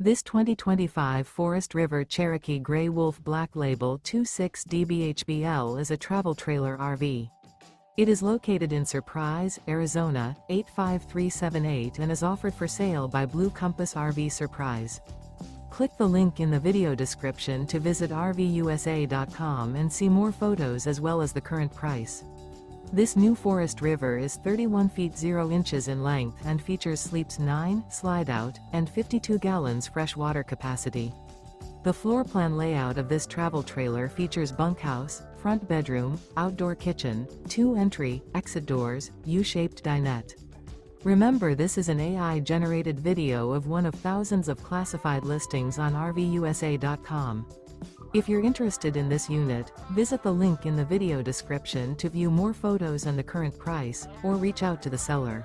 This 2025 Forest River Cherokee Grey Wolf Black Label 26DBHBL is a travel trailer RV. It is located in Surprise, Arizona, 85378 and is offered for sale by Blue Compass RV Surprise. Click the link in the video description to visit RVUSA.com and see more photos as well as the current price. This new Forest River is 31 feet 0 inches in length and features sleeps 9, Slideout, and 52 gallons fresh water capacity. The floor plan layout of this travel trailer features bunkhouse, front bedroom, outdoor kitchen, 2 entry, exit doors, U-shaped dinette. Remember, this is an AI-generated video of one of thousands of classified listings on RVUSA.com. If you're interested in this unit, visit the link in the video description to view more photos and the current price, or reach out to the seller.